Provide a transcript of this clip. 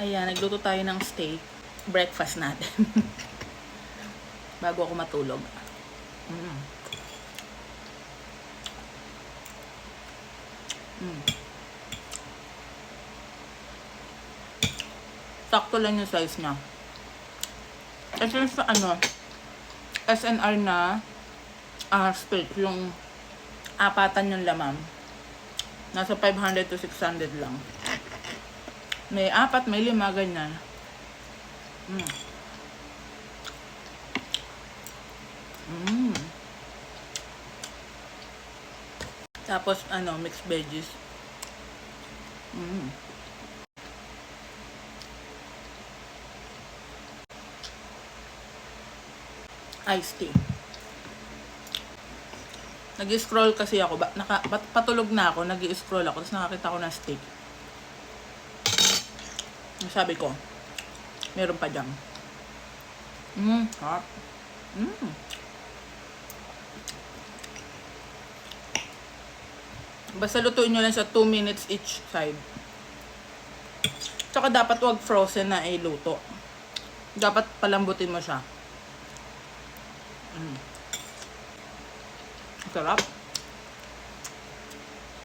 Ayan, nagluto tayo ng steak. Breakfast natin. Bago ako matulog. Sakto lang yung size niya. Kasi sa SNR na steak, yung apatan yung laman. Nasa 500 to 600 lang. May 4, may 5, ganyan. Tapos, mixed veggies. Iced tea. Nag-scroll kasi ako. Patulog na ako. Nag-scroll ako. Tapos nakakita ko ng steak. Sabi ko, meron pa dyan. Hot. Basta lutuin nyo lang sa 2 minutes each side. Tsaka dapat wag frozen na iluto. Dapat palambutin mo siya. Sarap.